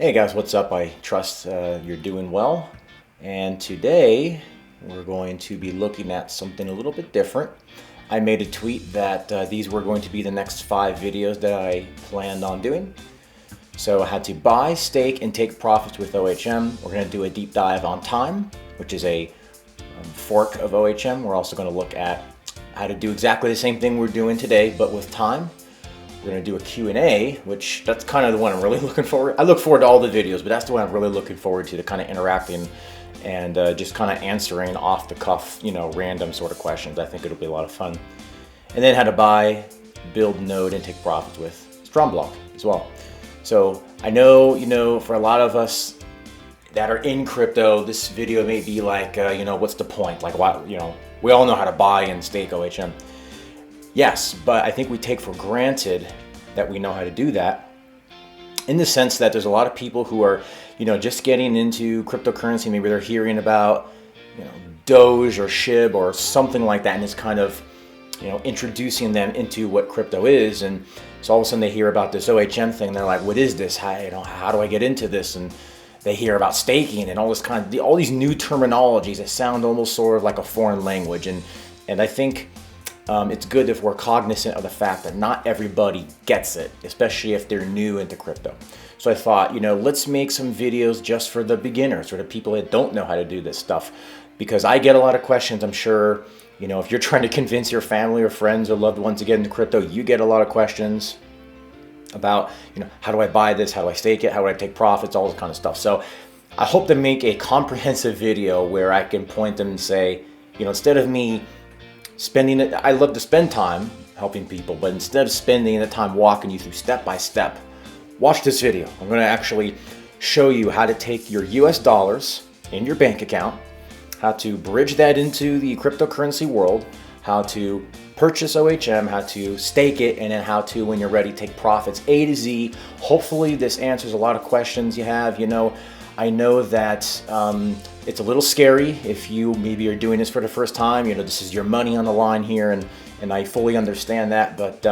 Hey guys, what's up? I trust you're doing well. And today we're going to be looking at something a little bit different. I made a tweet that these were going to be the next 5 videos that I planned on doing. So I had to buy, stake, and take profits with OHM. We're going to do a deep dive on time, which is a fork of OHM. We're also going to look at how to do exactly the same thing we're doing today, but with time. We're going to do a Q&A, which that's kind of the one I'm really looking forward. I look forward to all the videos, but that's the one I'm really looking forward to kind of interacting and just kind of answering off the cuff, random sort of questions. I think it'll be a lot of fun. And then how to buy, build node, and take profits with Strong as well. So I know, for a lot of us that are in crypto, this video may be like, what's the point? Like, why, we all know how to buy and stake OHM. Yes, but I think we take for granted that we know how to do that, in the sense that there's a lot of people who are, just getting into cryptocurrency. Maybe they're hearing about, Doge or SHIB or something like that, and it's kind of, introducing them into what crypto is. And so all of a sudden they hear about this OHM thing, and they're like, what is this? How do I get into this? And they hear about staking and all this all these new terminologies that sound almost sort of like a foreign language. And I think it's good if we're cognizant of the fact that not everybody gets it, especially if they're new into crypto. So I thought, let's make some videos just for the beginners, or the people that don't know how to do this stuff. Because I get a lot of questions. I'm sure, if you're trying to convince your family or friends or loved ones to get into crypto, you get a lot of questions about, how do I buy this? How do I stake it? How do I take profits? All this kind of stuff. So I hope to make a comprehensive video where I can point them and say, instead of me spending it, I love to spend time helping people, but instead of spending the time walking you through step by step, watch this video. I'm going to actually show you how to take your US dollars in your bank account, how to bridge that into the cryptocurrency world, how to purchase OHM, how to stake it, and then how to, when you're ready, take profits A to Z. Hopefully this answers a lot of questions you have. I know that it's a little scary if you maybe are doing this for the first time. This is your money on the line here, and I fully understand that. But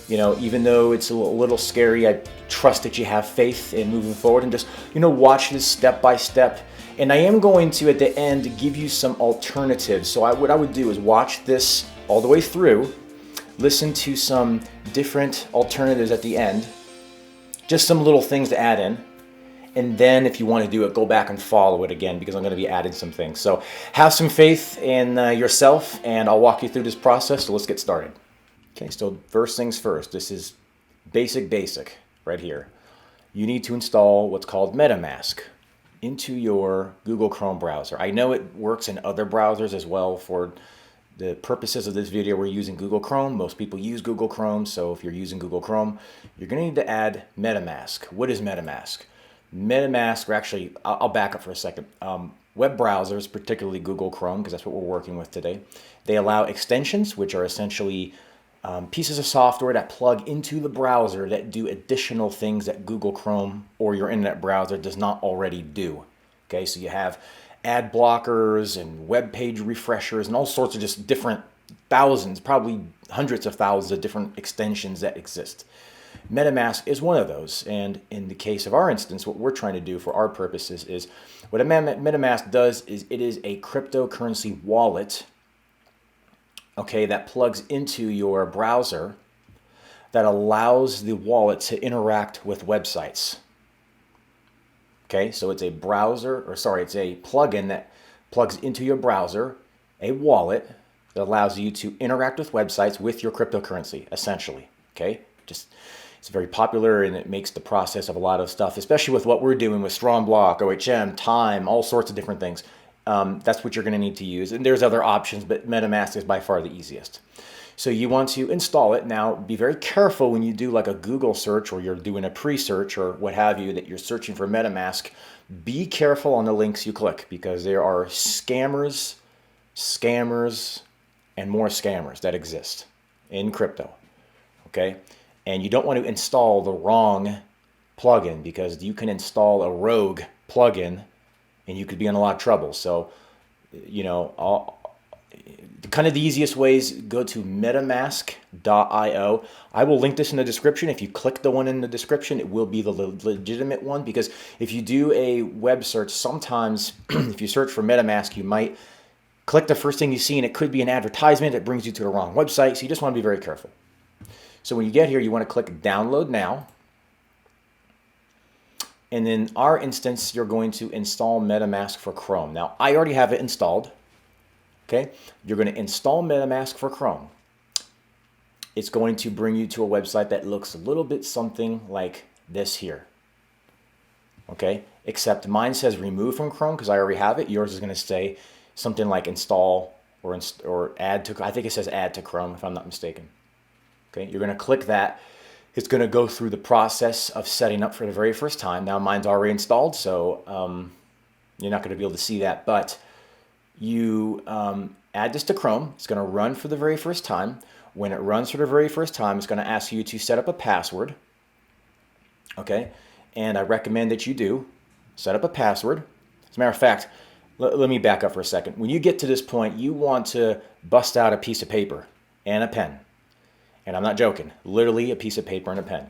even though it's a little scary, I trust that you have faith in moving forward and just watch this step by step. And I am going to, at the end, give you some alternatives. So what I would do is watch this all the way through, listen to some different alternatives at the end, just some little things to add in. And then if you want to do it, go back and follow it again, because I'm going to be adding some things. So have some faith in yourself, and I'll walk you through this process. So let's get started. Okay, so first things first. This is basic right here. You need to install what's called Metamask into your Google Chrome browser. I know it works in other browsers as well. For the purposes of this video, we're using Google Chrome. Most people use Google Chrome. So if you're using Google Chrome, you're going to need to add Metamask. What is Metamask? Metamask, or actually, I'll back up for a second. Web browsers, particularly Google Chrome, because that's what we're working with today, they allow extensions, which are essentially pieces of software that plug into the browser that do additional things that Google Chrome or your internet browser does not already do. Okay, so you have ad blockers and web page refreshers and all sorts of just different thousands, probably hundreds of thousands of different extensions that exist. Metamask is one of those, and in the case of our instance, what we're trying to do for our purposes is, what a Metamask does is it is a cryptocurrency wallet, okay, that plugs into your browser that allows the wallet to interact with websites. Okay, so it's a it's a plugin that plugs into your browser, a wallet that allows you to interact with websites with your cryptocurrency, essentially. Okay, it's very popular, and it makes the process of a lot of stuff, especially with what we're doing with Strong, OHM, Time, all sorts of different things. That's what you're going to need to use. And there's other options, but Metamask is by far the easiest. So you want to install it. Now, be very careful when you do like a Google search, or you're doing a pre-search or what have you, that you're searching for Metamask. Be careful on the links you click, because there are scammers, and more scammers that exist in crypto. Okay? And you don't want to install the wrong plugin, because you can install a rogue plugin and you could be in a lot of trouble. So, kind of the easiest ways, go to metamask.io. I will link this in the description. If you click the one in the description, it will be the legitimate one, because if you do a web search, sometimes if you search for MetaMask, you might click the first thing you see and it could be an advertisement that brings you to the wrong website. So you just want to be very careful. So when you get here, you want to click download now. And in our instance, you're going to install MetaMask for Chrome. Now, I already have it installed. Okay, you're going to install MetaMask for Chrome. It's going to bring you to a website that looks a little bit something like this here. Okay, except mine says remove from Chrome because I already have it. Yours is going to say something like install or add to, I think it says add to Chrome if I'm not mistaken. Okay, you're going to click that. It's going to go through the process of setting up for the very first time. Now mine's already installed, so you're not going to be able to see that, but you add this to Chrome. It's going to run for the very first time. When it runs for the very first time, it's going to ask you to set up a password. Okay, and I recommend that you do set up a password. As a matter of fact, let me back up for a second. When you get to this point, you want to bust out a piece of paper and a pen. And I'm not joking, literally a piece of paper and a pen.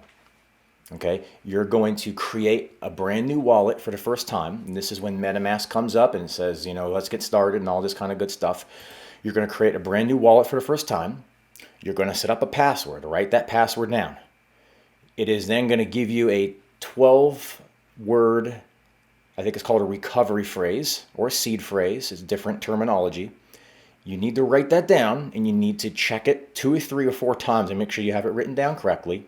Okay, you're going to create a brand new wallet for the first time. And this is when MetaMask comes up and says, you know, let's get started and all this kind of good stuff. You're going to create a brand new wallet for the first time. You're going to set up a password, write that password down. It is then going to give you a 12-word, I think it's called a recovery phrase or a seed phrase. It's different terminology. You need to write that down and you need to check it 2 or 3 or 4 times and make sure you have it written down correctly.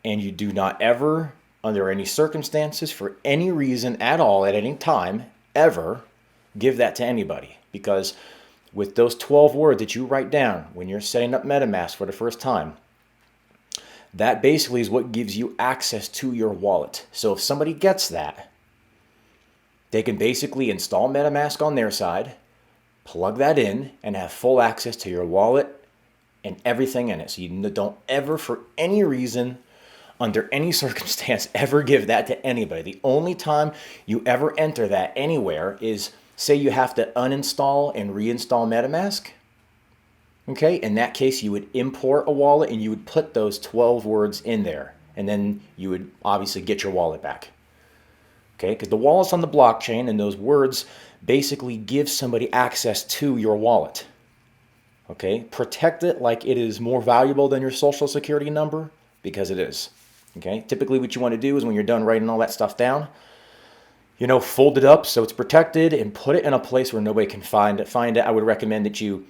And you do not ever, under any circumstances, for any reason at all, at any time, ever give that to anybody. Because with those 12 words that you write down when you're setting up MetaMask for the first time, that basically is what gives you access to your wallet. So if somebody gets that, they can basically install MetaMask on their side, plug that in, and have full access to your wallet and everything in it. So you don't ever, for any reason, under any circumstance, ever give that to anybody. The only time you ever enter that anywhere is, say you have to uninstall and reinstall MetaMask. Okay, in that case, you would import a wallet and you would put those 12 words in there. And then you would obviously get your wallet back. Okay, because the wallet's on the blockchain and those words basically give somebody access to your wallet. Okay, protect it like it is more valuable than your social security number, because it is. Okay, typically what you want to do is when you're done writing all that stuff down, you know, fold it up so it's protected and put it in a place where nobody can find it. I would recommend that you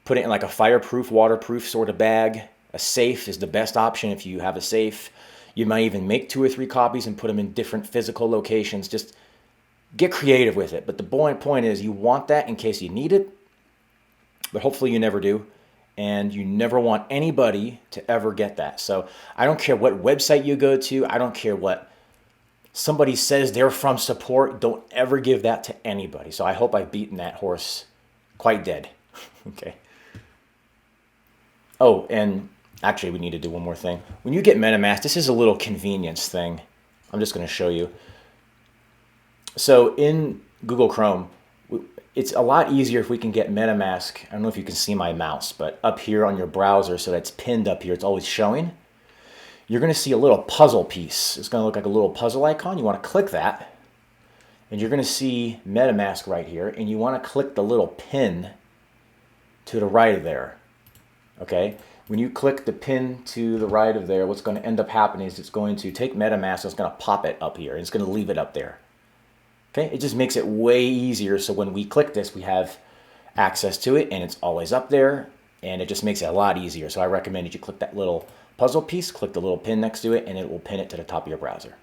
put it in like a fireproof, waterproof sort of bag. A safe is the best option if you have a safe. You might even make 2 or 3 copies and put them in different physical locations. Just get creative with it. But the point is you want that in case you need it, but hopefully you never do. And you never want anybody to ever get that. So I don't care what website you go to. I don't care what somebody says they're from support. Don't ever give that to anybody. So I hope I've beaten that horse quite dead. Okay. Oh, and actually we need to do one more thing. When you get MetaMask, this is a little convenience thing. I'm just going to show you. So in Google Chrome, it's a lot easier if we can get MetaMask. I don't know if you can see my mouse, but up here on your browser, so that's pinned up here, it's always showing. You're going to see a little puzzle piece. It's going to look like a little puzzle icon. You want to click that, and you're going to see MetaMask right here, and you want to click the little pin to the right of there. Okay? When you click the pin to the right of there, what's going to end up happening is it's going to take MetaMask, it's going to pop it up here, and it's going to leave it up there. Okay, it just makes it way easier, so when we click this, we have access to it, and it's always up there, and it just makes it a lot easier. So I recommend that you click that little puzzle piece, click the little pin next to it, and it will pin it to the top of your browser.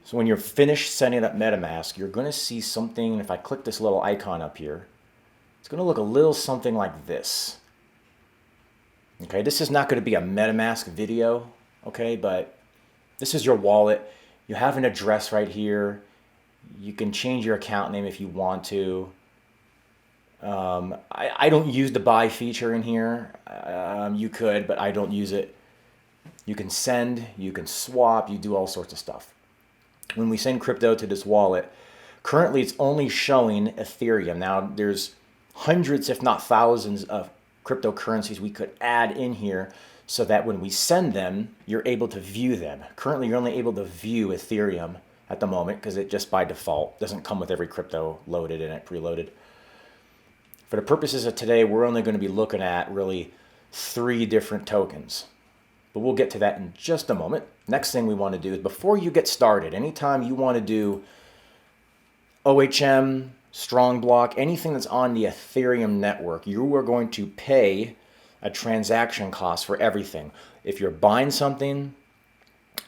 So when you're finished setting up MetaMask, you're going to see something. If I click this little icon up here, it's going to look a little something like this. Okay, this is not going to be a MetaMask video, okay, but this is your wallet. You have an address right here. You can change your account name if you want to. I don't use the buy feature in here. You could, but I don't use it. You can send, you can swap, you do all sorts of stuff. When we send crypto to this wallet, currently it's only showing Ethereum. Now there's hundreds, if not thousands of cryptocurrencies we could add in here so that when we send them, you're able to view them. Currently, you're only able to view Ethereum at the moment because it just by default doesn't come with every crypto loaded in it, preloaded. For the purposes of today, we're only going to be looking at really 3 different tokens. But we'll get to that in just a moment. Next thing we want to do is before you get started, anytime you want to do OHM, strong block, anything that's on the Ethereum network, you are going to pay a transaction cost for everything. If you're buying something,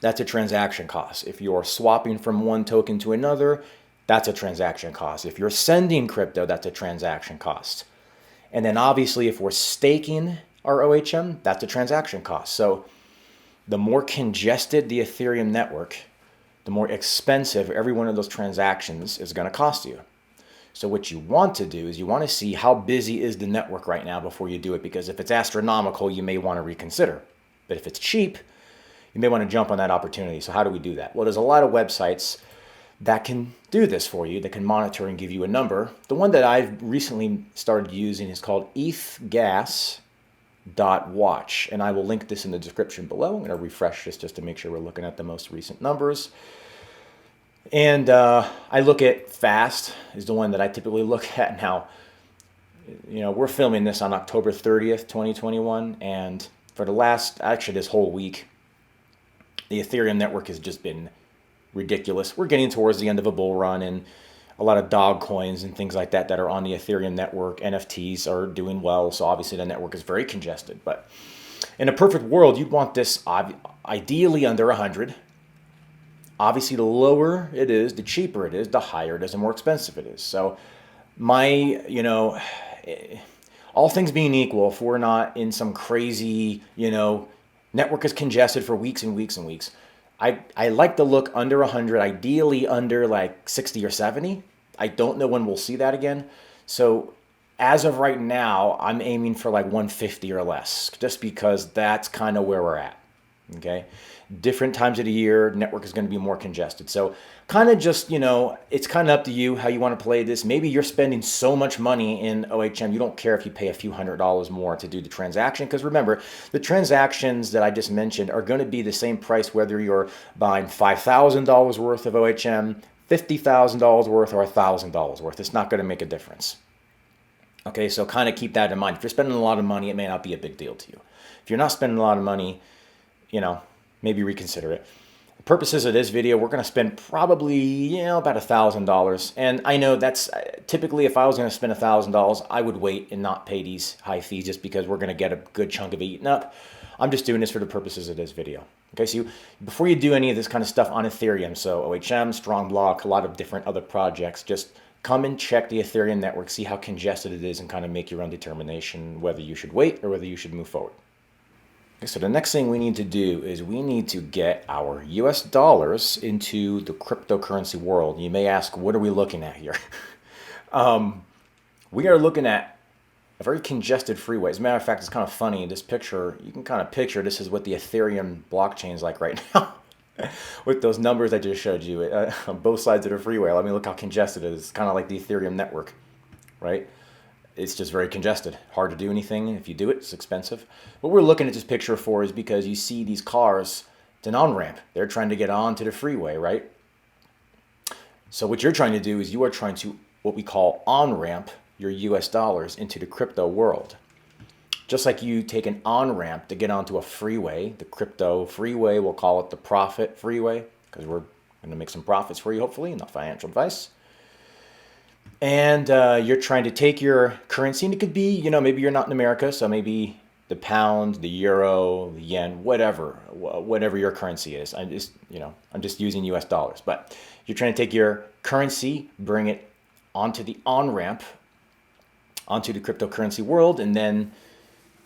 that's a transaction cost. If you're swapping from one token to another, that's a transaction cost. If you're sending crypto, that's a transaction cost. And then obviously if we're staking our OHM, that's a transaction cost. So the more congested the Ethereum network, the more expensive every one of those transactions is going to cost you. So what you want to do is you want to see how busy is the network right now before you do it, because if it's astronomical, you may want to reconsider. But if it's cheap, you may want to jump on that opportunity. So how do we do that? Well, there's a lot of websites that can do this for you, that can monitor and give you a number. The one that I've recently started using is called ethgas.watch, and I will link this in the description below. I'm going to refresh this just to make sure we're looking at the most recent numbers. And I look at fast is the one that I typically look at now. You know, we're filming this on October 30th, 2021, and for the last, actually this whole week, the Ethereum network has just been ridiculous. We're getting towards the end of a bull run, and a lot of dog coins and things like that that are on the Ethereum network, NFTs, are doing well. So obviously the network is very congested. But in a perfect world, you'd want this ideally under 100. Obviously, the lower it is, the cheaper it is, the higher it is, the more expensive it is. So all things being equal, if we're not in some crazy, network is congested for weeks and weeks and weeks, I like to look under 100, ideally under like 60 or 70. I don't know when we'll see that again. So as of right now, I'm aiming for like 150 or less, just because that's kind of where we're at. Okay. Different times of the year, network is going to be more congested. So kind of just, it's kind of up to you how you want to play this. Maybe you're spending so much money in OHM, you don't care if you pay a few $100s more to do the transaction. Because remember, the transactions that I just mentioned are going to be the same price whether you're buying $5,000 worth of OHM, $50,000 worth, or $1,000 worth. It's not going to make a difference. Okay, so kind of keep that in mind. If you're spending a lot of money, it may not be a big deal to you. If you're not spending a lot of money, maybe reconsider it. The purposes of this video, we're going to spend probably, about $1,000. And I know that's typically if I was going to spend $1,000, I would wait and not pay these high fees just because we're going to get a good chunk of it eaten up. I'm just doing this for the purposes of this video. Okay, so before you do any of this kind of stuff on Ethereum, so OHM, Strong Block, a lot of different other projects, just come and check the Ethereum network, see how congested it is, and kind of make your own determination whether you should wait or whether you should move forward. So the next thing we need to do is we need to get our US dollars into the cryptocurrency world. You may ask, what are we looking at here? We are looking at a very congested freeway. As a matter of fact, it's kind of funny. This picture, you can kind of picture this is what the Ethereum blockchain is like right now. With those numbers I just showed you on both sides of the freeway. Let me look how congested it is. It's kind of like the Ethereum network, right? It's just very congested. Hard to do anything. If you do it, it's expensive. What we're looking at this picture for is because you see these cars, it's an on-ramp. They're trying to get onto the freeway, right? So what you're trying to do is you are trying to, what we call on-ramp your US dollars into the crypto world. Just like you take an on-ramp to get onto a freeway, the crypto freeway, we'll call it the profit freeway, because we're going to make some profits for you, hopefully, not financial advice. And you're trying to take your currency, and it could be, maybe you're not in America, so maybe the pound, the euro, the yen, whatever your currency is. I'm just using US dollars. But you're trying to take your currency, bring it onto the on-ramp, onto the cryptocurrency world, and then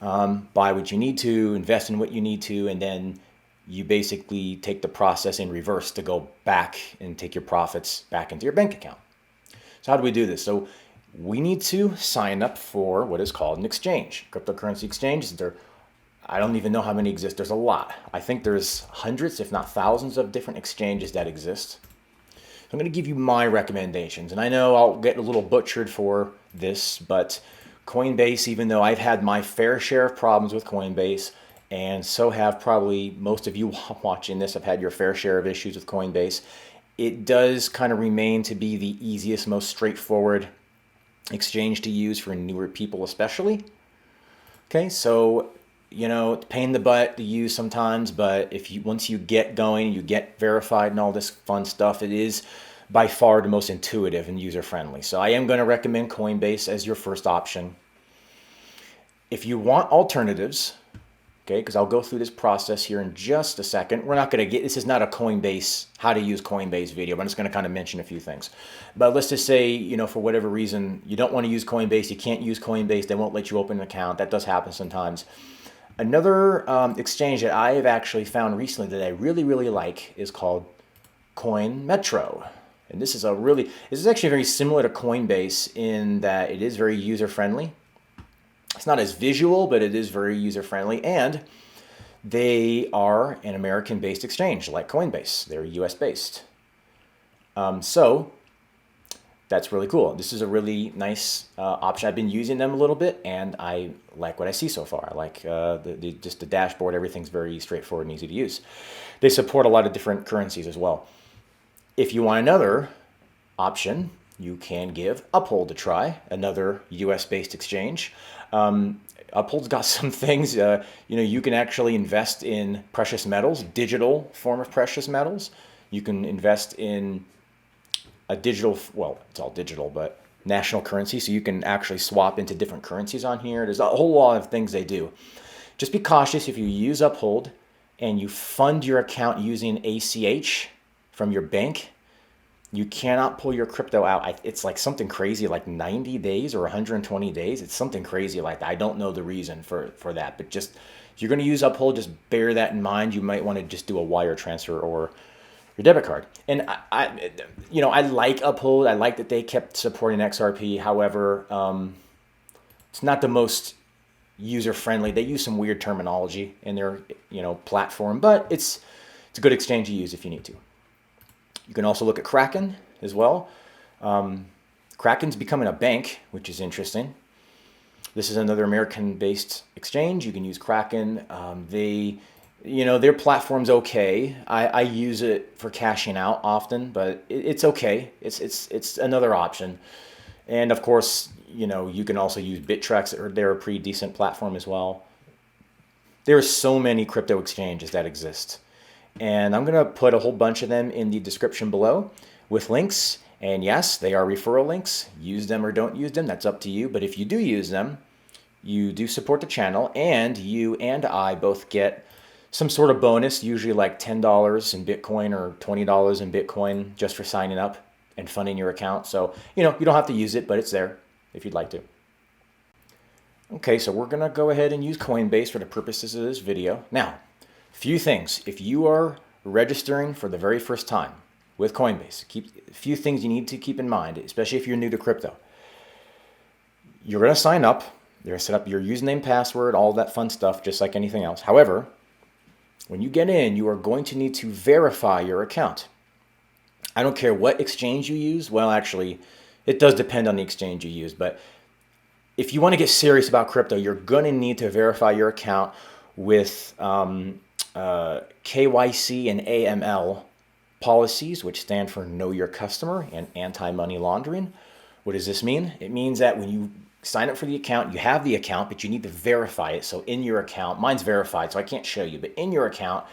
buy what you need to, invest in what you need to, and then you basically take the process in reverse to go back and take your profits back into your bank account. So how do we do this? So we need to sign up for what is called an exchange. Cryptocurrency exchanges, I don't even know how many exist. There's a lot. I think there's hundreds, if not thousands, of different exchanges that exist. I'm going to give you my recommendations. And I know I'll get a little butchered for this, but Coinbase, even though I've had my fair share of problems with Coinbase, and so have probably most of you watching this, have had your fair share of issues with Coinbase, it does kind of remain to be the easiest, most straightforward exchange to use for newer people especially. Okay, so it's a pain in the butt to use sometimes, but once you get going, you get verified and all this fun stuff, it is by far the most intuitive and user-friendly. So I am going to recommend Coinbase as your first option. If you want alternatives, okay, because I'll go through this process here in just a second. We're not going to this is not a Coinbase, how to use Coinbase video, but I'm just going to kind of mention a few things. But let's just say, for whatever reason, you don't want to use Coinbase, you can't use Coinbase, they won't let you open an account. That does happen sometimes. Another exchange that I have actually found recently that I really, really like is called CoinMetro. And this is actually very similar to Coinbase in that it is very user-friendly. It's not as visual, but it is very user-friendly. And they are an American-based exchange like Coinbase. They're US-based. So that's really cool. This is a really nice option. I've been using them a little bit, and I like what I see so far. I like just the dashboard. Everything's very straightforward and easy to use. They support a lot of different currencies as well. If you want another option, you can give UpHold a try, another US-based exchange. UpHold's got some things, you can actually invest in precious metals, digital form of precious metals. You can invest in a digital, well, it's all digital, but national currency. So you can actually swap into different currencies on here. There's a whole lot of things they do. Just be cautious if you use UpHold and you fund your account using ACH from your bank. You cannot pull your crypto out. It's like something crazy, like 90 days or 120 days. It's something crazy like that. I don't know the reason for that, but just if you're going to use UpHold, just bear that in mind. You might want to just do a wire transfer or your debit card. And I like UpHold. I like that they kept supporting XRP. However, it's not the most user-friendly. They use some weird terminology in their platform, but it's a good exchange to use if you need to. You can also look at Kraken as well. Kraken's becoming a bank, which is interesting. This is another American-based exchange. You can use Kraken. Their platform's okay. I use it for cashing out often, but it's okay. It's another option. And of course, you can also use Bittrex. They're a pretty decent platform as well. There are so many crypto exchanges that exist. And I'm going to put a whole bunch of them in the description below with links. And yes, they are referral links. Use them or don't use them. That's up to you. But if you do use them, you do support the channel. And you and I both get some sort of bonus, usually like $10 in Bitcoin or $20 in Bitcoin just for signing up and funding your account. So, you don't have to use it, but it's there if you'd like to. Okay, so we're going to go ahead and use Coinbase for the purposes of this video. Now, few things. If you are registering for the very first time with Coinbase, a few things you need to keep in mind, especially if you're new to crypto. You're going to sign up. You're going to set up your username, password, all that fun stuff, just like anything else. However, when you get in, you are going to need to verify your account. I don't care what exchange you use. Well, actually, it does depend on the exchange you use. But if you want to get serious about crypto, you're going to need to verify your account with KYC and AML policies, which stand for Know Your Customer and Anti-Money Laundering. What does this mean? It means that when you sign up for the account, you have the account, but you need to verify it. So in your account, mine's verified, so I can't show you, but in your account,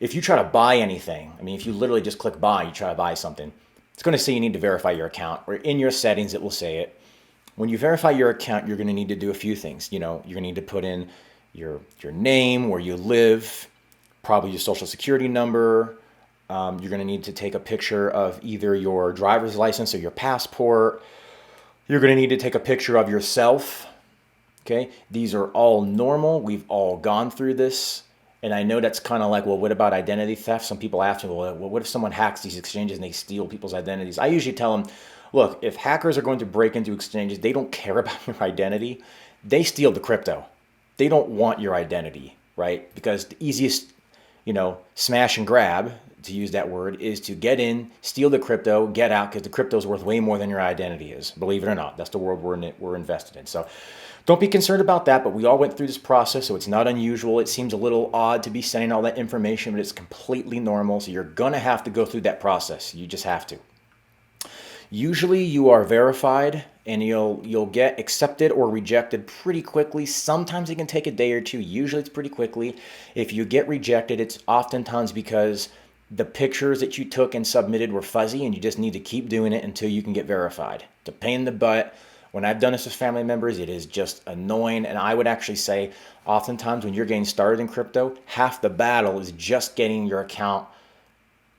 if you try to buy anything, if you literally just click buy, you try to buy something, it's going to say you need to verify your account, or in your settings, it will say it. When you verify your account, you're going to need to do a few things. You're going to need to put in your name, where you live, probably your social security number. You're going to need to take a picture of either your driver's license or your passport. You're going to need to take a picture of yourself. Okay, these are all normal. We've all gone through this. And I know that's kind of like, well, what about identity theft? Some people ask me, well, what if someone hacks these exchanges and they steal people's identities? I usually tell them, look, if hackers are going to break into exchanges, they don't care about your identity. They steal the crypto. They don't want your identity, right? Because the easiest, smash and grab, to use that word, is to get in, steal the crypto, get out, because the crypto is worth way more than your identity is. Believe it or not, that's the world we're invested in. So don't be concerned about that, but we all went through this process, so it's not unusual. It seems a little odd to be sending all that information, but it's completely normal. So you're going to have to go through that process. You just have to. Usually you are verified and you'll get accepted or rejected pretty quickly. Sometimes it can take a day or two. Usually it's pretty quickly. If you get rejected, it's oftentimes because the pictures that you took and submitted were fuzzy, and you just need to keep doing it until you can get verified. It's a pain in the butt. When I've done this with family members, it is just annoying. And I would actually say oftentimes when you're getting started in crypto, half the battle is just getting your account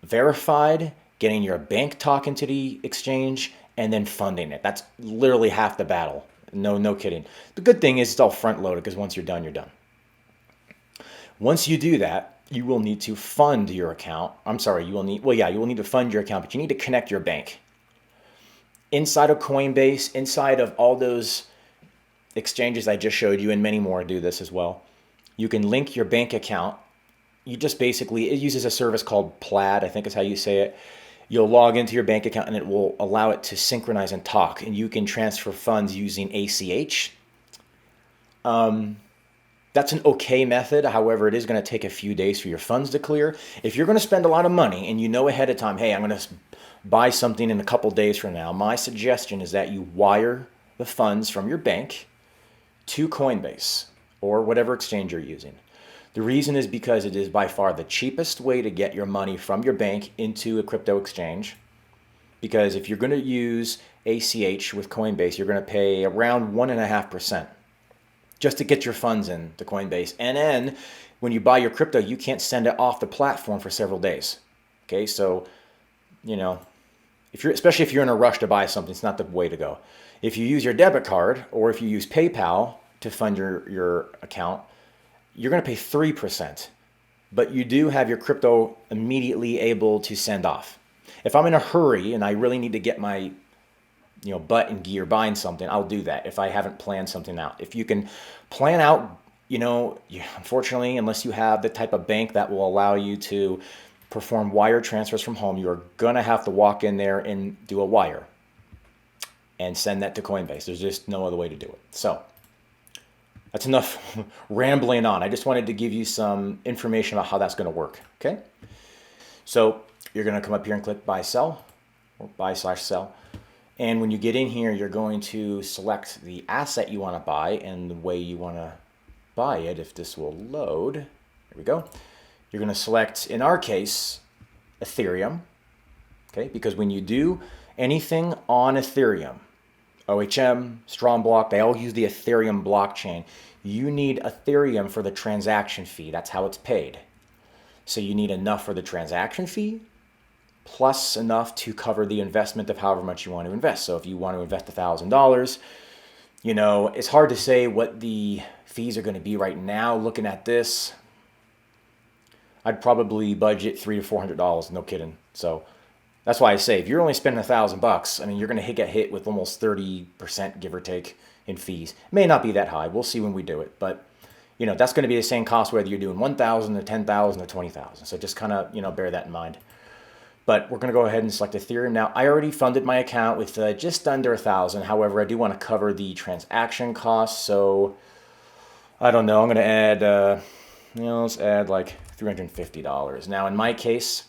verified, getting your bank talking to the exchange, and then funding it. That's literally half the battle. No kidding. The good thing is it's all front loaded, because once you're done, you're done. Once you do that, you will need to fund your account. You will need to fund your account, but you need to connect your bank. Inside of Coinbase, inside of all those exchanges I just showed you, and many more do this as well, you can link your bank account. You just basically, it uses a service called Plaid, I think is how you say it. You'll log into your bank account and it will allow it to synchronize and talk, and you can transfer funds using ACH. That's an okay method. However, it is going to take a few days for your funds to clear. If you're going to spend a lot of money and you know ahead of time, hey, I'm going to buy something in a couple days from now, my suggestion is that you wire the funds from your bank to Coinbase or whatever exchange you're using. The reason is because it is by far the cheapest way to get your money from your bank into a crypto exchange. Because if you're going to use ACH with Coinbase, you're going to pay around 1.5% just to get your funds in to Coinbase. And then when you buy your crypto, you can't send it off the platform for several days. Okay, so, especially if you're in a rush to buy something, it's not the way to go. If you use your debit card or if you use PayPal to fund your account, you're going to pay 3%, but you do have your crypto immediately able to send off. If I'm in a hurry and I really need to get my butt in gear buying something, I'll do that if I haven't planned something out. If you can plan out, unfortunately, unless you have the type of bank that will allow you to perform wire transfers from home, you're going to have to walk in there and do a wire and send that to Coinbase. There's just no other way to do it. So that's enough rambling on. I just wanted to give you some information about how that's going to work. Okay. So you're going to come up here and click buy sell or buy/sell. And when you get in here, you're going to select the asset you want to buy and the way you want to buy it. If this will load, here we go. You're going to select, in our case, Ethereum. Okay, because when you do anything on Ethereum, OHM, Strong Block, they all use the Ethereum blockchain. You need Ethereum for the transaction fee. That's how it's paid. So you need enough for the transaction fee, plus enough to cover the investment of however much you want to invest. So if you want to invest $1,000, it's hard to say what the fees are going to be right now. Looking at this, I'd probably budget $300 to $400. No kidding. So that's why I say if you're only spending $1,000, you're going to get hit with almost 30%, give or take, in fees. It may not be that high. We'll see when we do it, but that's going to be the same cost whether you're doing $1,000 to $10,000 to $20,000. So just kind of bear that in mind. But we're going to go ahead and select Ethereum. Now, I already funded my account with just under 1,000. However, I do want to cover the transaction costs. So I don't know. I'm going to add, let's add like $350. Now, in my case,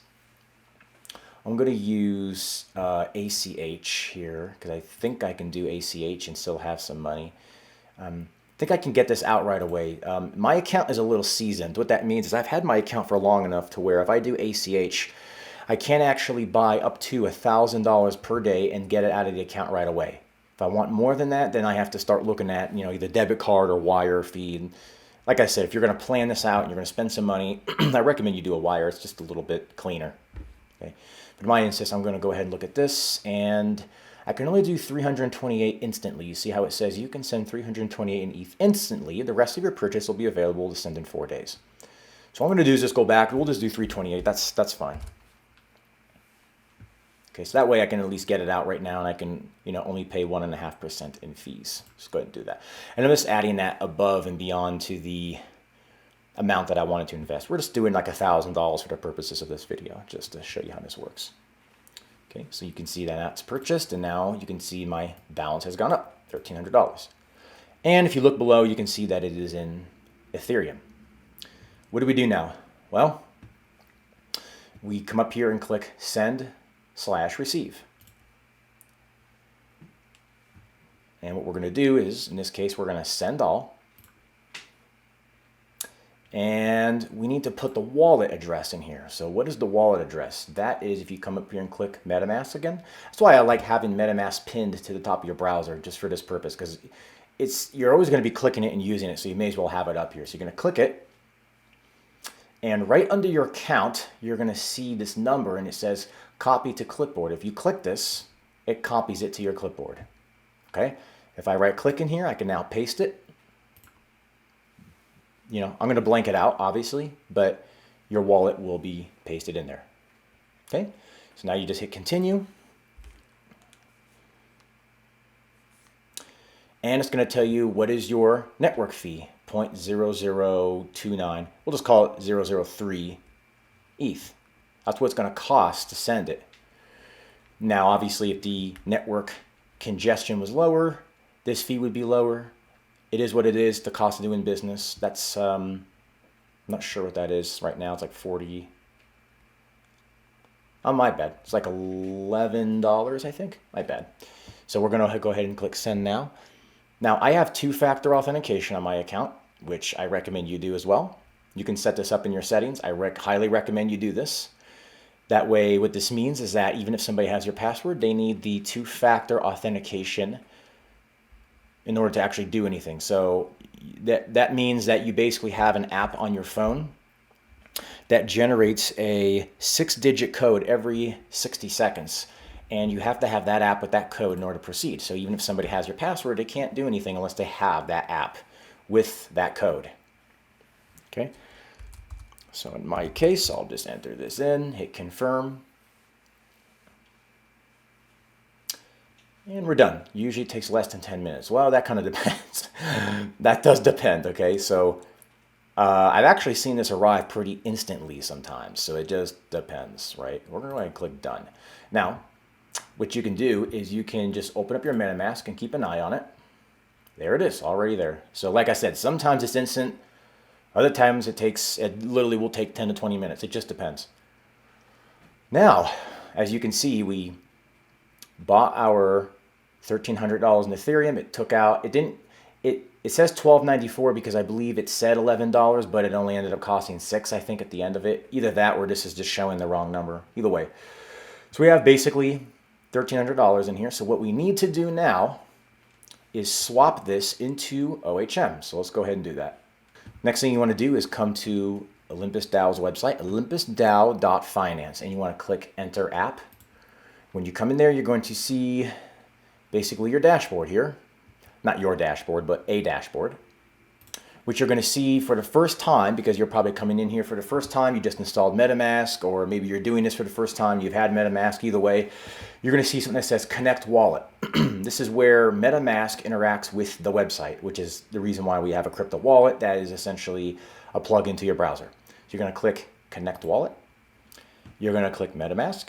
I'm going to use ACH here because I think I can do ACH and still have some money. I think I can get this out right away. My account is a little seasoned. What that means is I've had my account for long enough to where if I do ACH, I can actually buy up to $1,000 per day and get it out of the account right away. If I want more than that, then I have to start looking at, either debit card or wire fee. And like I said, if you're going to plan this out and you're going to spend some money, I recommend you do a wire. It's just a little bit cleaner. Okay. But in my instance, I'm going to go ahead and look at this, and I can only do 328 instantly. You see how it says you can send 328 in ETH instantly. The rest of your purchase will be available to send in 4 days. So what I'm going to do is just go back. We'll just do 328. That's fine. Okay, so that way I can at least get it out right now, and I can, only pay 1.5% in fees. Just go ahead and do that. And I'm just adding that above and beyond to the amount that I wanted to invest. We're just doing like $1,000 for the purposes of this video, just to show you how this works. Okay, so you can see that that's purchased, and now you can see my balance has gone up, $1,300. And if you look below, you can see that it is in Ethereum. What do we do now? Well, we come up here and click send/receive. And what we're going to do is, in this case, we're going to send all. And we need to put the wallet address in here. So what is the wallet address? That is, if you come up here and click Metamask again. That's why I like having Metamask pinned to the top of your browser, just for this purpose, because you're always going to be clicking it and using it, so you may as well have it up here. So you're going to click it, and right under your account, you're going to see this number, and it says copy to clipboard. If you click this, it copies it to your clipboard. Okay? If I right click in here, I can now paste it. You know, I'm going to blank it out, obviously, but your wallet will be pasted in there. Okay, so now you just hit continue. And it's going to tell you what is your network fee, 0.0029. We'll just call it 003 ETH. That's what it's going to cost to send it. Now, obviously, if the network congestion was lower, this fee would be lower. It is what it is, the cost of doing business. That's, I'm not sure what that is right now. It's like 40. Oh, my bad. It's like $11, I think. My bad. So we're going to go ahead and click send now. Now, I have two-factor authentication on my account, which I recommend you do as well. You can set this up in your settings. I highly recommend you do this. That way, what this means is that even if somebody has your password, they need the two-factor authentication in order to actually do anything. So that means that you basically have an app on your phone that generates a 6-digit code every 60 seconds. And you have to have that app with that code in order to proceed. So even if somebody has your password, they can't do anything unless they have that app with that code. Okay. So in my case, I'll just enter this in, hit confirm. And we're done. Usually it takes less than 10 minutes. Well, that kind of depends. That does depend, okay? So I've actually seen this arrive pretty instantly sometimes, so it just depends, right? We're going to go ahead and click done. Now, what you can do is you can just open up your Metamask and keep an eye on it. There it is, already there. So like I said, sometimes it's instant. Other times it literally will take 10 to 20 minutes. It just depends. Now, as you can see, we bought our $1,300 in Ethereum. It took out, it says $12.94 because I believe it said $11, but it only ended up costing $6, I think, at the end of it. Either that or this is just showing the wrong number. Either way. So we have basically $1,300 in here. So what we need to do now is swap this into OHM. So let's go ahead and do that. Next thing you want to do is come to Olympus DAO's website, olympusdao.finance, and you want to click enter app. When you come in there, you're going to see basically your dashboard here. Not your dashboard, but a dashboard, which you're going to see for the first time because you're probably coming in here for the first time. You just installed MetaMask, or maybe you're doing this for the first time. You've had MetaMask. Either way, you're going to see something that says Connect Wallet. This is where MetaMask interacts with the website, which is the reason why we have a crypto wallet that is essentially a plug into your browser. So you're going to click Connect Wallet. You're going to click MetaMask.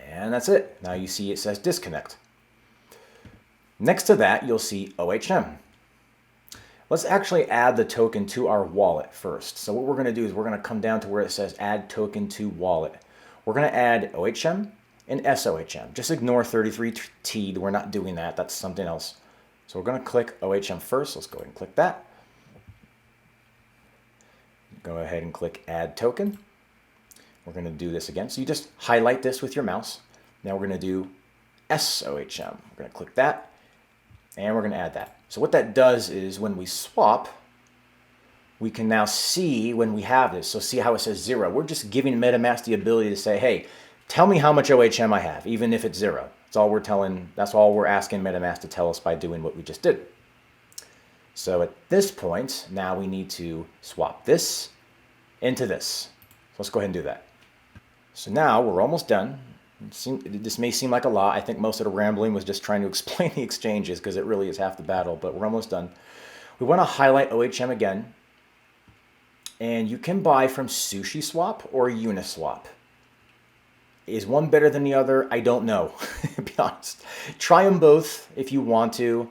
And that's it. Now you see it says disconnect. Next to that, you'll see OHM. Let's actually add the token to our wallet first. So what we're going to do is we're going to come down to where it says add token to wallet. We're going to add OHM and sOHM. Just ignore 33T. We're not doing that. That's something else. So we're going to click OHM first. Let's go ahead and click that. Go ahead and click add token. We're going to do this again. So you just highlight this with your mouse. Now we're going to do sOHM. We're going to click that, and we're going to add that. So what that does is when we swap, we can now see when we have this. So see how it says 0. We're just giving MetaMask the ability to say, hey, tell me how much OHM I have, even if it's 0. That's all we're asking MetaMask to tell us by doing what we just did. So at this point, now we need to swap this into this. So let's go ahead and do that. So now we're almost done. This may seem like a lot. I think most of the rambling was just trying to explain the exchanges because it really is half the battle, but we're almost done. We want to highlight OHM again. And you can buy from SushiSwap or Uniswap. Is one better than the other? I don't know, to be honest. Try them both if you want to.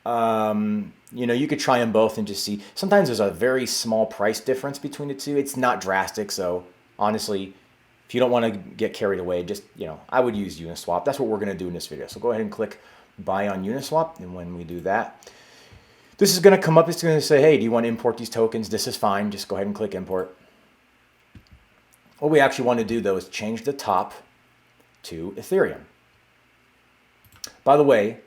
You know, you could try them both and just see. Sometimes there's a very small price difference between the two. It's not drastic, so honestly, if you don't want to get carried away, just, you know, I would use Uniswap. That's what we're going to do in this video. So go ahead and click buy on Uniswap, and when we do that, this is going to come up. It's going to say, hey, do you want to import these tokens? This is fine. Just go ahead and click import. What we actually want to do, though, is change the top to Ethereum. By the way,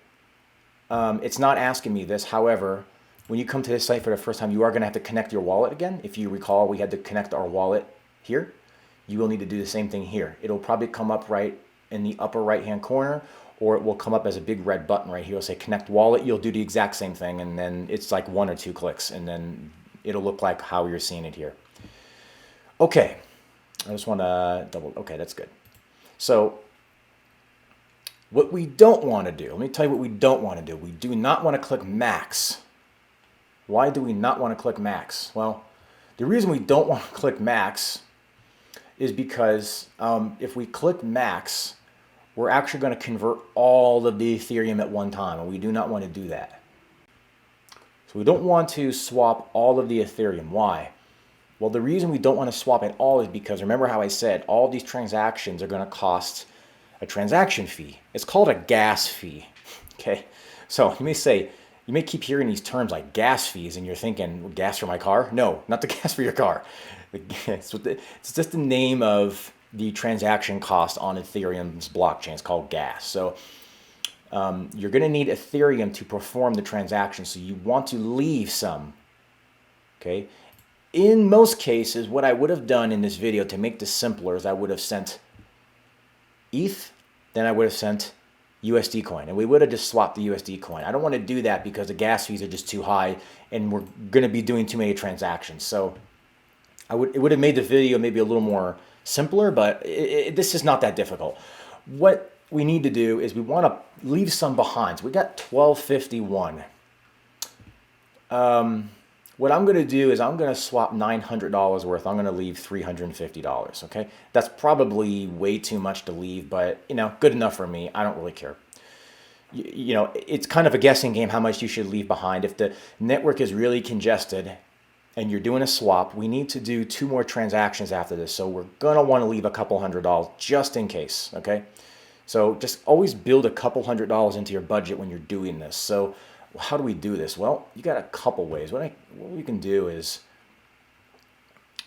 it's not asking me this. However, when you come to this site for the first time, you are going to have to connect your wallet again. If you recall, we had to connect our wallet here. You will need to do the same thing here. It'll probably come up right in the upper right-hand corner, or it will come up as a big red button right here. It'll say connect wallet. You'll do the exact same thing, and then it's like 1 or 2 clicks, and then it'll look like how you're seeing it here. Okay. I just want to double, okay, that's good. So what we don't want to do, let me tell you what we don't want to do. We do not want to click max. Why do we not want to click max? Well, the reason we don't want to click max is because if we click max, we're actually going to convert all of the Ethereum at one time, and we do not want to do that. So we don't want to swap all of the Ethereum. Why? Well, the reason we don't want to swap at all is because, remember how I said, all these transactions are going to cost a transaction fee. It's called a gas fee, okay? So you may say, you may keep hearing these terms like gas fees, and you're thinking, gas for my car? No, not the gas for your car. It's just the name of the transaction cost on Ethereum's blockchain. It's called gas. So you're going to need Ethereum to perform the transaction, so you want to leave some, okay? In most cases, what I would have done in this video to make this simpler is I would have sent ETH, then I would have sent USD coin, and we would have just swapped the USD coin. I don't want to do that because the gas fees are just too high, and we're going to be doing too many transactions. So it would have made the video maybe a little more simpler, but this is not that difficult. What we need to do is we want to leave some behind. So we got 1251. What I'm going to do is I'm going to swap $900 worth. I'm going to leave $350, okay? That's probably way too much to leave, but, you know, good enough for me. I don't really care. You know, it's kind of a guessing game how much you should leave behind. If the network is really congested and you're doing a swap, we need to do 2 more transactions after this. So we're going to want to leave a couple $100 just in case, okay? So just always build a couple $100 into your budget when you're doing this. So how do we do this? Well, you got a couple ways. What we can do is,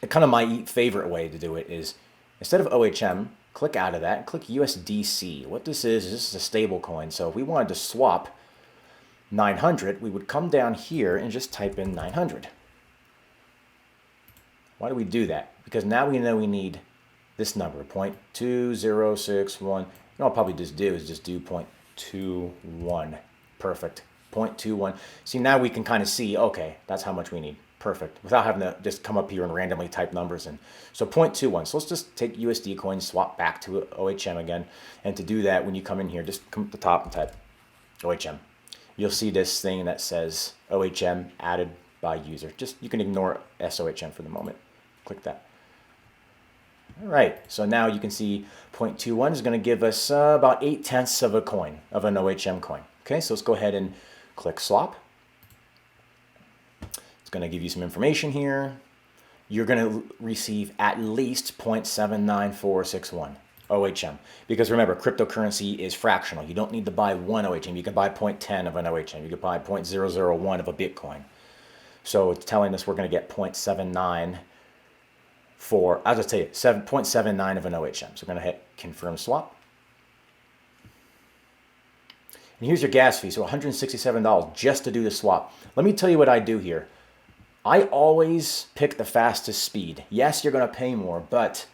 kind of my favorite way to do it is, instead of OHM, click out of that and click USDC. What this is a stable coin. So if we wanted to swap 900, we would come down here and just type in 900. Why do we do that? Because now we know we need this number, 0.2061. You know what I'll probably just do is just do 0.21. Perfect. 0.21. See, now we can kind of see, okay, that's how much we need. Perfect. Without having to just come up here and randomly type numbers in. So 0.21. So let's just take USD coin, swap back to OHM again. And to do that, when you come in here, just come to the top and type OHM. You'll see this thing that says OHM added by user. Just, you can ignore sOHM for the moment. Click that. All right, so now you can see 0.21 is going to give us about 0.8 of a coin, of an OHM coin. Okay, so let's go ahead and click swap. It's going to give you some information here. You're going to receive at least 0.79461 OHM. Because remember, cryptocurrency is fractional. You don't need to buy 1 OHM. You can buy 0.10 of an OHM. You can buy 0.001 of a Bitcoin. So it's telling us we're going to get 0.79 for, I'll just tell you, 0.79 of an OHM. So we're going to hit confirm swap. And here's your gas fee, so $167 just to do the swap. Let me tell you what I do here. I always pick the fastest speed. Yes, you're going to pay more, but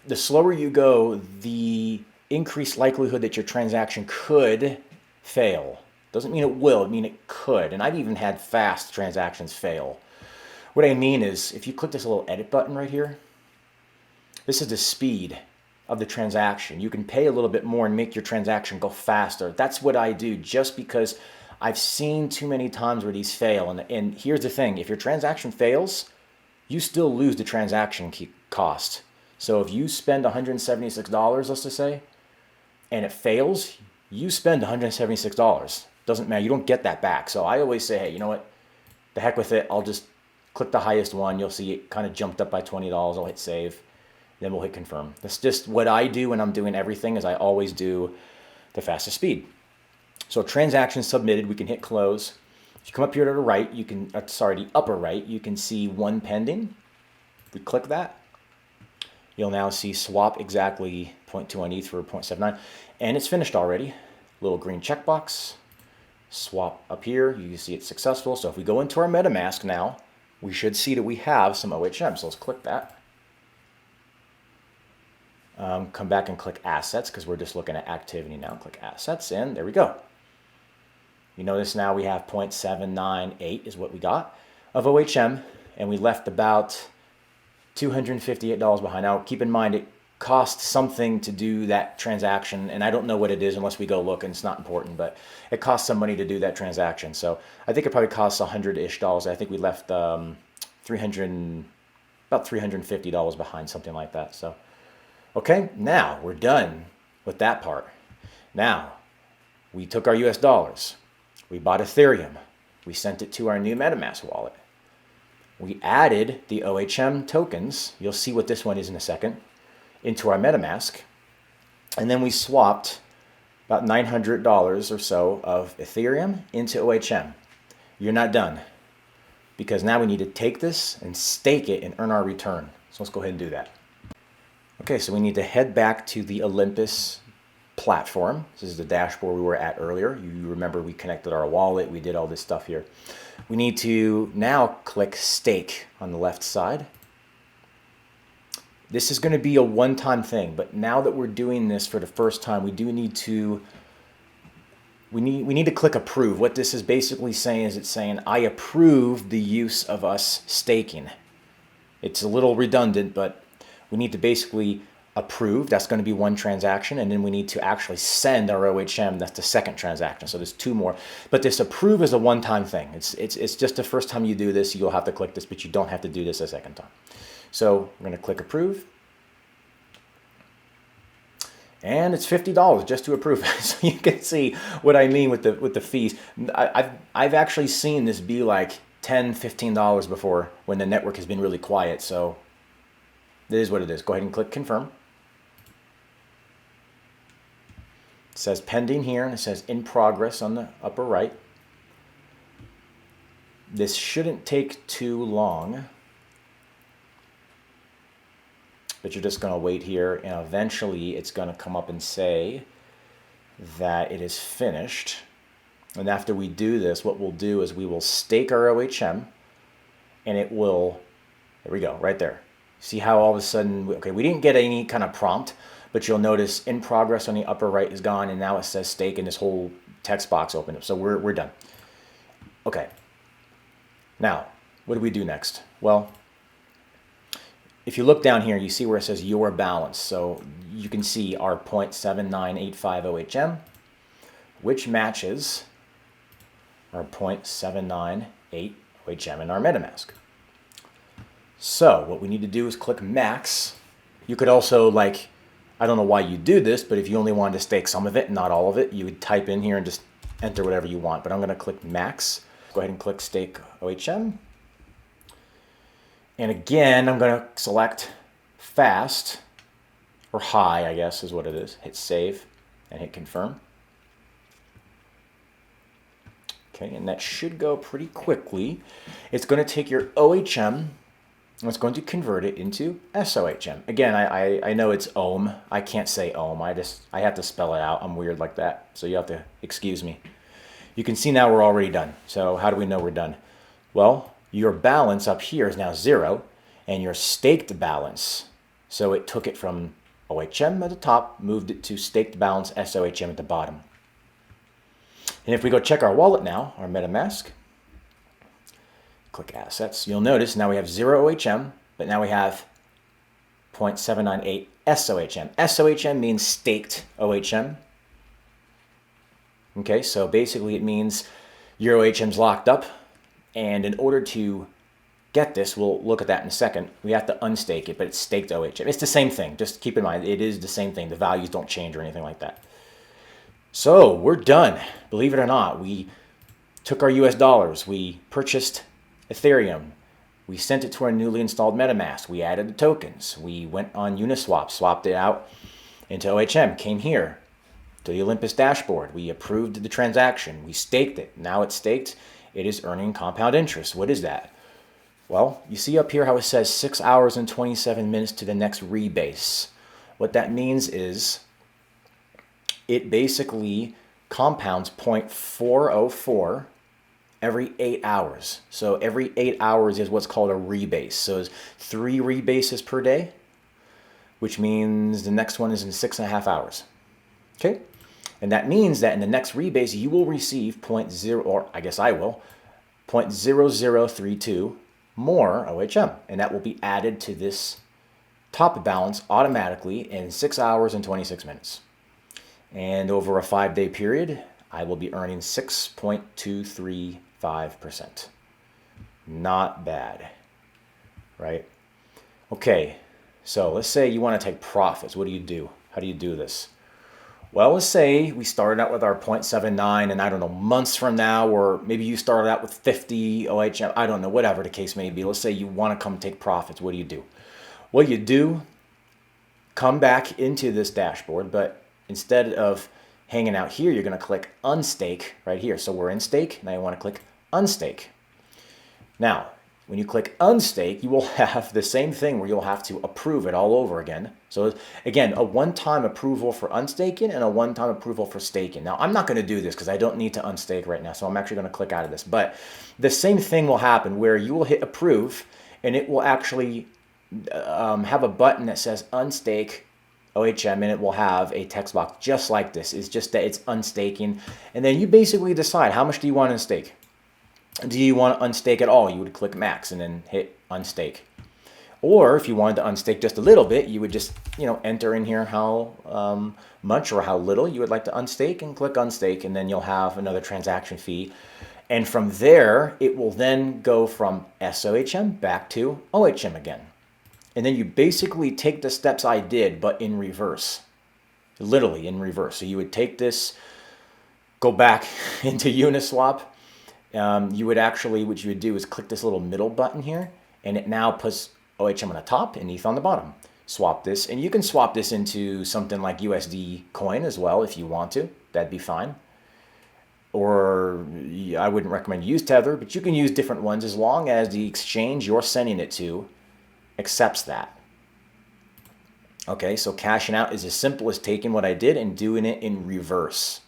the slower you go, the increased likelihood that your transaction could fail. Doesn't mean it will, it means it could. And I've even had fast transactions fail. What I mean is, if you click this little edit button right here, this is the speed of the transaction. You can pay a little bit more and make your transaction go faster. That's what I do, just because I've seen too many times where these fail. And here's the thing, if your transaction fails, you still lose the transaction cost. So if you spend $176, let's just say, and it fails, you spend $176. Doesn't matter, you don't get that back. So I always say, hey, you know what? The heck with it. I'll just click the highest one. You'll see it kind of jumped up by $20. I'll hit save. Then we'll hit confirm. That's just what I do when I'm doing everything, is I always do the fastest speed. So transaction submitted, we can hit close. If you come up here to the right, you can, the upper right, you can see one pending. If we click that, you'll now see swap exactly 0.21 ETH for 0.79, and it's finished already. Little green checkbox. Swap up here, you can see it's successful. So if we go into our Metamask now, we should see that we have some OHM. So let's click that. Come back and click assets, because we're just looking at activity now. Click assets, and there we go. You notice now we have 0.798 is what we got of OHM, and we left about $258 behind. Now keep in mind, it costs something to do that transaction, and I don't know what it is unless we go look, and it's not important, but it costs some money to do that transaction. So I think it probably costs $100-ish. I think we left about $350 behind, something like that. So okay, now we're done with that part. Now we took our US dollars, we bought Ethereum, we sent it to our new Metamask wallet, we added the OHM tokens, you'll see what this one is in a second, into our MetaMask, and then we swapped about $900 or so of Ethereum into OHM. You're not done, because now we need to take this and stake it and earn our return. So let's go ahead and do that. Okay, so we need to head back to the Olympus platform. This is the dashboard we were at earlier. You remember we connected our wallet, we did all this stuff here. We need to now click stake on the left side. This is going to be a one-time thing, but now that we're doing this for the first time, we do need to we need to click approve. What this is basically saying is it's saying I approve the use of us staking. It's a little redundant, but we need to basically approve. That's going to be one transaction, and then we need to actually send our OHM. That's the second transaction. So there's two more. But this approve is a one-time thing. It's just the first time you do this, you'll have to click this, but you don't have to do this a second time. So we're going to click approve. And it's $50 just to approve. So you can see what I mean with the fees. I've actually seen this be like $10, $15 before when the network has been really quiet. So it is what it is. Go ahead and click confirm. It says pending here, and it says in progress on the upper right. This shouldn't take too long, but you're just going to wait here, and eventually it's going to come up and say that it is finished. And after we do this, what we'll do is we will stake our OHM, and it will, there we go, right there. See how all of a sudden, okay, we didn't get any kind of prompt, but you'll notice in progress on the upper right is gone, and now it says stake, and this whole text box opened up. So we're done. Okay. Now, what do we do next? Well, if you look down here, you see where it says your balance. So you can see our 0.7985 OHM, which matches our 0.798 OHM in our MetaMask. So what we need to do is click max. You could also, like, I don't know why you do this, but if you only wanted to stake some of it, not all of it, you would type in here and just enter whatever you want. But I'm going to click max. Go ahead and click stake OHM. And again, I'm going to select fast, or high, I guess is what it is. Hit save and hit confirm. Okay, and that should go pretty quickly. It's going to take your OHM, and it's going to convert it into sOHM. Again, I know it's ohm. I can't say ohm. I have to spell it out. I'm weird like that, so you have to excuse me. You can see now we're already done. So how do we know we're done? Well, your balance up here is now 0, and your staked balance. So it took it from OHM at the top, moved it to staked balance sOHM at the bottom. And if we go check our wallet now, our MetaMask, click assets, you'll notice now we have 0 OHM, but now we have 0.798 sOHM. sOHM means staked OHM. Okay, so basically it means Your OHM's locked up, and in order to get this, we'll look at that in a second, we have to unstake it, but it's staked OHM. It's the same thing. Just keep in mind, it is the same thing. The values don't change or anything like that. So we're done. Believe it or not, we took our US dollars, we purchased Ethereum, we sent it to our newly installed Metamask, we added the tokens, we went on Uniswap, swapped it out into OHM, came here to the Olympus dashboard, we approved the transaction, we staked it. Now it's staked, it is earning compound interest. What is that? Well, you see up here how it says 6 hours and 27 minutes to the next rebase. What that means is it basically compounds 0.404 every 8 hours. So every 8 hours is what's called a rebase. So it's 3 rebases per day, which means the next one is in 6.5 hours. Okay? And that means that in the next rebase, you will receive 0.0, or I guess I will, 0.0032 more OHM. And that will be added to this top balance automatically in 6 hours and 26 minutes. And over a 5-day period, I will be earning 6.235%. Not bad, right? Okay, so let's say you want to take profits. What do you do? How do you do this? Well, let's say we started out with our 0.79 and I don't know, months from now, or maybe you started out with 50 OHM, I don't know, whatever the case may be. Let's say you want to come take profits. What do? Well, you do come back into this dashboard, but instead of hanging out here, you're going to click Unstake right here. So we're in stake. Now you want to click Unstake. Now, when you click Unstake, you will have the same thing where you'll have to approve it all over again. So again, a one-time approval for unstaking and a one-time approval for staking. Now, I'm not going to do this because I don't need to unstake right now. So I'm actually going to click out of this. But the same thing will happen where you will hit approve and it will actually have a button that says Unstake OHM, and it will have a text box just like this. It's just that it's unstaking. And then you basically decide how much do you want to unstake. Do you want to unstake at all? You would click max and then hit unstake. Or if you wanted to unstake just a little bit, you would just, enter in here how much or how little you would like to unstake and click unstake, and then you'll have another transaction fee. And from there, it will then go from sOHM back to OHM again. And then you basically take the steps I did, but in reverse, literally in reverse. So you would take this, go back into Uniswap. You would actually, what you would do is click this little middle button here, and it now puts OHM on the top and ETH on the bottom. Swap this, and you can swap this into something like USD coin as well if you want to. That'd be fine. Or I wouldn't recommend use Tether, but you can use different ones as long as the exchange you're sending it to accepts that. Okay, so cashing out is as simple as taking what I did and doing it in reverse.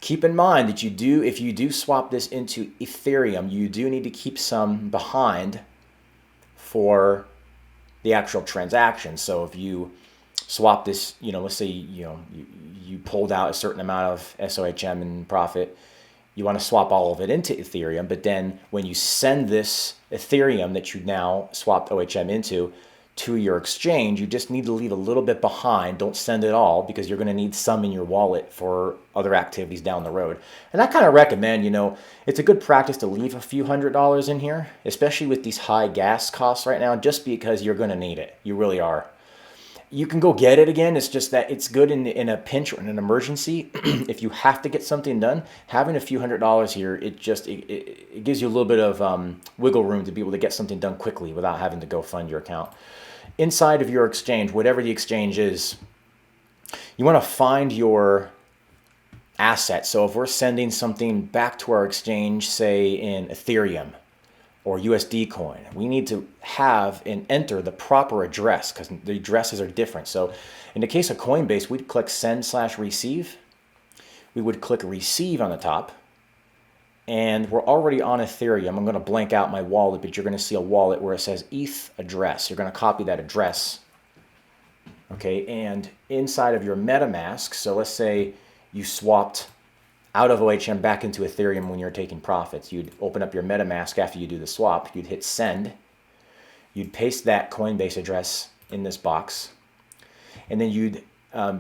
Keep in mind that if you do swap this into Ethereum, you do need to keep some behind for the actual transaction. So if you swap this, let's say you pulled out a certain amount of sOHM in profit, you want to swap all of it into Ethereum, but then when you send this Ethereum that you now swapped OHM into to your exchange, you just need to leave a little bit behind. Don't send it all because you're going to need some in your wallet for other activities down the road. And I kind of recommend, it's a good practice to leave a few $100s in here, especially with these high gas costs right now, just because you're going to need it. You really are. You can go get it again. It's just that it's good in a pinch or in an emergency. If you have to get something done, having a few $100s here, it gives you a little bit of wiggle room to be able to get something done quickly without having to go fund your account. Inside of your exchange, whatever the exchange is, you want to find your asset. So if we're sending something back to our exchange, say in Ethereum or USD coin, we need to have and enter the proper address because the addresses are different. So in the case of Coinbase, we'd click send/receive. We would click receive on the top. And we're already on Ethereum. I'm going to blank out my wallet, but you're going to see a wallet where it says ETH address. You're going to copy that address. Okay, and inside of your Metamask, so let's say you swapped out of OHM back into Ethereum when you're taking profits. You'd open up your Metamask after you do the swap. You'd hit send. You'd paste that Coinbase address in this box. And then you'd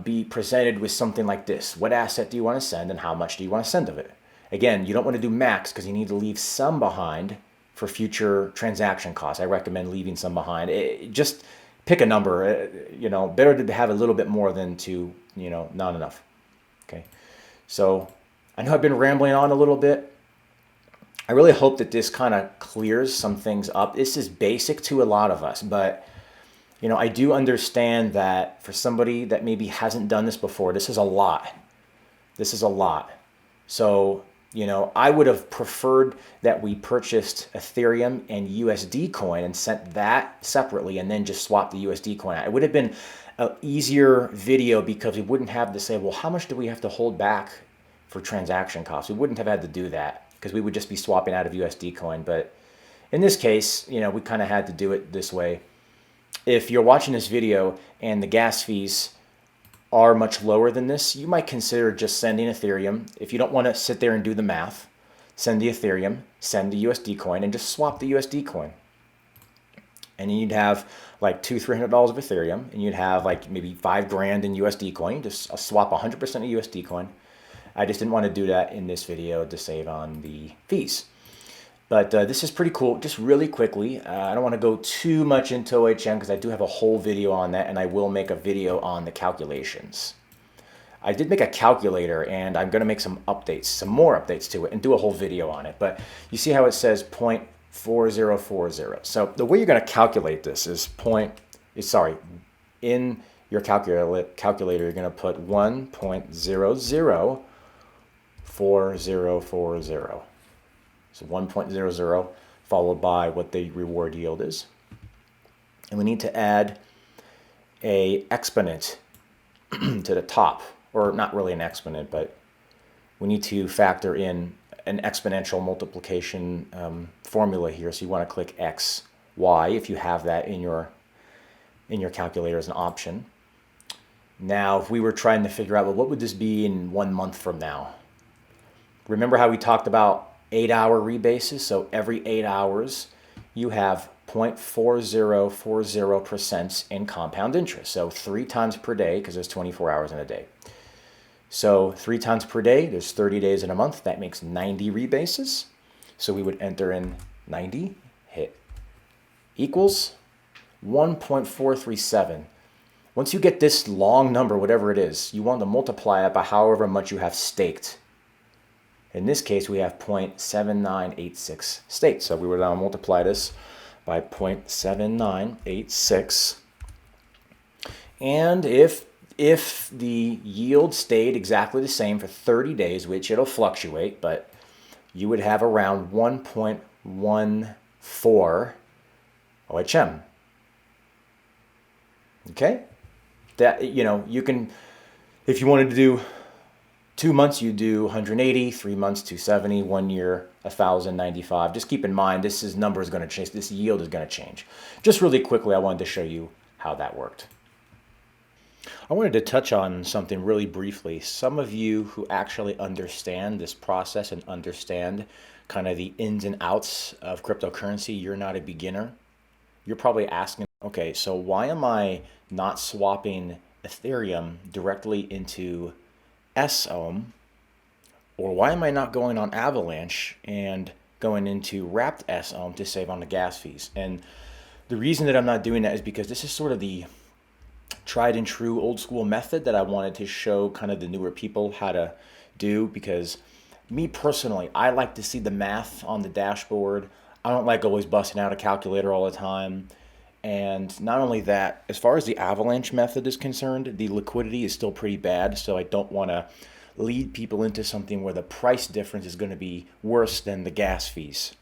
be presented with something like this. What asset do you want to send and how much do you want to send of it? Again, you don't want to do max because you need to leave some behind for future transaction costs. I recommend leaving some behind. Just pick a number, better to have a little bit more than to, not enough. Okay. So I know I've been rambling on a little bit. I really hope that this kind of clears some things up. This is basic to a lot of us, but I do understand that for somebody that maybe hasn't done this before, this is a lot. This is a lot. So, I would have preferred that we purchased Ethereum and USD coin and sent that separately and then just swap the USD coin. It would have been an easier video because we wouldn't have to say, well, how much do we have to hold back for transaction costs? We wouldn't have had to do that because we would just be swapping out of USD coin. But in this case, we kind of had to do it this way. If you're watching this video and the gas fees are much lower than this, you might consider just sending Ethereum. If you don't want to sit there and do the math, send the Ethereum, send the USD coin, and just swap the USD coin. And then you'd have like $200-300 of Ethereum, and you'd have like maybe $5,000 in USD coin. Just swap 100% of USD coin. I just didn't want to do that in this video to save on the fees. But this is pretty cool. Just really quickly, I don't want to go too much into OHM because I do have a whole video on that, and I will make a video on the calculations. I did make a calculator, and I'm going to make some updates, some more updates to it, and do a whole video on it. But you see how it says 0.4040. So the way you're going to calculate this is in your calculator, you're going to put 1.004040. So 1.00 followed by what the reward yield is. And we need to add a exponent to the top, or not really an exponent, but we need to factor in an exponential multiplication formula here. So you want to click X, Y if you have that in your calculator as an option. Now, if we were trying to figure out, well, what would this be in 1 month from now? Remember how we talked about 8-hour rebases? So every 8 hours, you have 0.4040% in compound interest. So 3 times per day, because there's 24 hours in a day. So 3 times per day, there's 30 days in a month. That makes 90 rebases. So we would enter in 90, hit equals 1.437. Once you get this long number, whatever it is, you want to multiply it by however much you have staked. In this case, we have 0.7986 staked. So we would now multiply this by 0.7986. And if the yield stayed exactly the same for 30 days, which it'll fluctuate, but you would have around 1.14 OHM. Okay? That, you can, if you wanted to do 2 months, you do 180, 3 months, 270, 1 year, 1,095. Just keep in mind, this number is going to change. This yield is going to change. Just really quickly, I wanted to show you how that worked. I wanted to touch on something really briefly. Some of you who actually understand this process and understand kind of the ins and outs of cryptocurrency, you're not a beginner. You're probably asking, okay, so why am I not swapping Ethereum directly into sOHM, or why am I not going on Avalanche and going into wrapped sOHM to save on the gas fees? And the reason that I'm not doing that is because this is sort of the tried and true old school method that I wanted to show kind of the newer people how to do, because me personally, I like to see the math on the dashboard. I don't like always busting out a calculator all the time. And not only that, as far as the Avalanche method is concerned, the liquidity is still pretty bad. So I don't want to lead people into something where the price difference is going to be worse than the gas fees.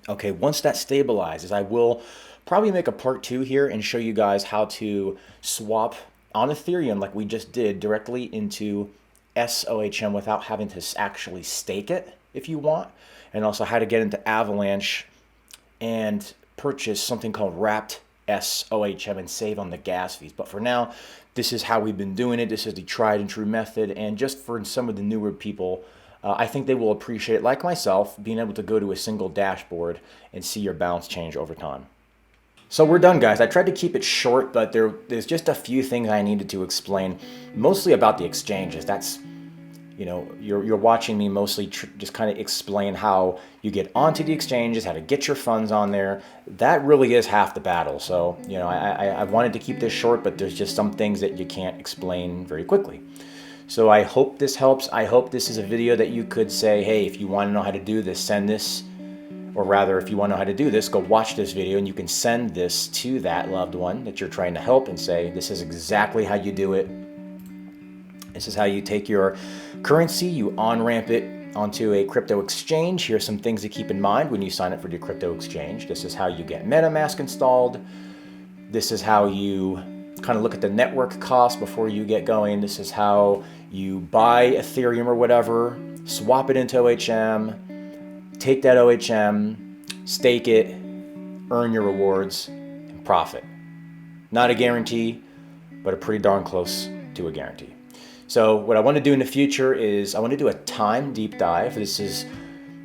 Okay, once that stabilizes, I will probably make a part 2 here and show you guys how to swap on Ethereum like we just did directly into sOHM without having to actually stake it if you want. And also how to get into Avalanche and purchase something called wrapped sOHM and save on the gas fees. But for now, this is how we've been doing it. This is the tried and true method. And just for some of the newer people, I think they will appreciate, like myself, being able to go to a single dashboard and see your balance change over time. So we're done, guys. I tried to keep it short, but there's just a few things I needed to explain, mostly about the exchanges. you know, you're watching me mostly just kind of explain how you get onto the exchanges, how to get your funds on there. That really is half the battle. So, you know, I wanted to keep this short, but there's just some things that you can't explain very quickly. So I hope this helps. I hope this is a video that you could say, hey, if you want to know how to do this, send this. Or rather, if you want to know how to do this, go watch this video and you can send this to that loved one that you're trying to help and say, this is exactly how you do it. This is how you take your currency, you on-ramp it onto a crypto exchange. Here's some things to keep in mind when you sign up for your crypto exchange. This is how you get Metamask installed. This is how you kind of look at the network cost before you get going. This is how you buy Ethereum or whatever, swap it into OHM, take that OHM, stake it, earn your rewards, and profit. Not a guarantee, but a pretty darn close to a guarantee. So what I want to do in the future is I want to do a time deep dive. This is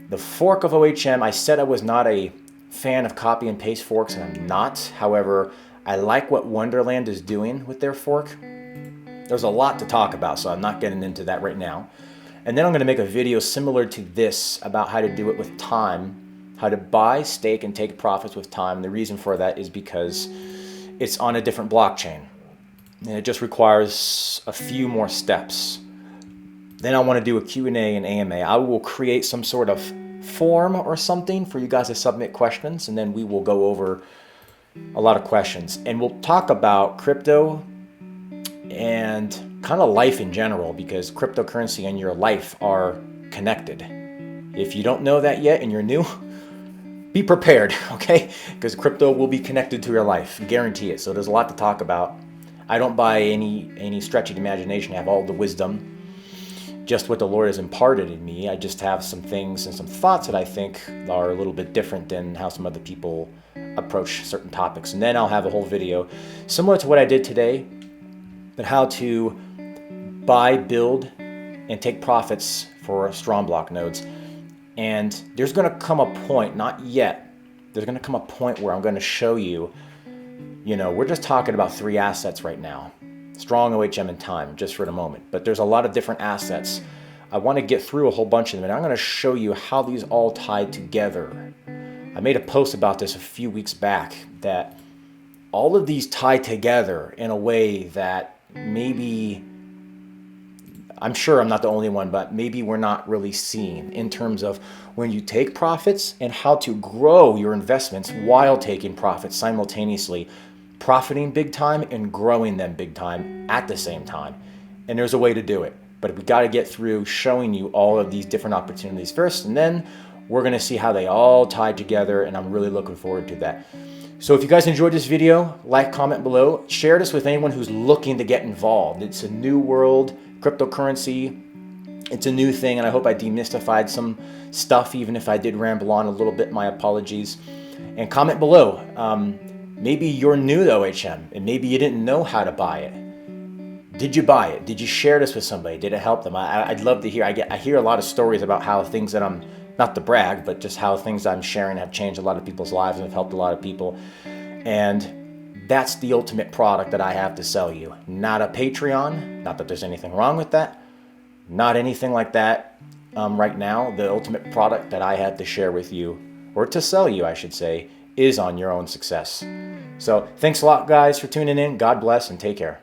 the fork of OHM. I said I was not a fan of copy and paste forks, and I'm not. However, I like what Wonderland is doing with their fork. There's a lot to talk about, so I'm not getting into that right now. And then I'm going to make a video similar to this about how to do it with time, how to buy, stake, and take profits with time. And the reason for that is because it's on a different blockchain. And it just requires a few more steps. Then I want to do a Q&A and AMA. I will create some sort of form or something for you guys to submit questions, and then we will go over a lot of questions. And we'll talk about crypto and kind of life in general, because cryptocurrency and your life are connected. If you don't know that yet and you're new, be prepared, okay? Because crypto will be connected to your life, guarantee it. So there's a lot to talk about. I don't by any stretch of the imagination have all the wisdom, just what the Lord has imparted in me. I just have some things and some thoughts that I think are a little bit different than how some other people approach certain topics. And then I'll have a whole video similar to what I did today, but how to buy, build, and take profits for strong block nodes. And there's going to come a point, not yet, there's going to come a point where I'm going to show you, you know, we're just talking about 3 assets right now. Strong, OHM, and time, just for the moment. But there's a lot of different assets. I want to get through a whole bunch of them, and I'm going to show you how these all tie together. I made a post about this a few weeks back, that all of these tie together in a way that maybe, I'm sure I'm not the only one, but maybe we're not really seeing in terms of when you take profits and how to grow your investments while taking profits simultaneously, profiting big time and growing them big time at the same time. And there's a way to do it, but we got to get through showing you all of these different opportunities first, and then we're going to see how they all tie together, and I'm really looking forward to that. So if you guys enjoyed this video, like, comment below, share this with anyone who's looking to get involved. It's a new world, cryptocurrency. It's a new thing, and I hope I demystified some stuff. Even if I did ramble on a little bit, my apologies. And comment below. Maybe you're new to OHM, and maybe you didn't know how to buy it. Did you buy it? Did you share this with somebody? Did it help them? I'd love to hear. I hear a lot of stories about how things that I'm, not to brag, but just how things I'm sharing have changed a lot of people's lives and have helped a lot of people. And that's the ultimate product that I have to sell you. Not a Patreon. Not that there's anything wrong with that. Not anything like that right now. The ultimate product that I have to share with you, or to sell you, I should say, is on your own success. So thanks a lot, guys, for tuning in. God bless and take care.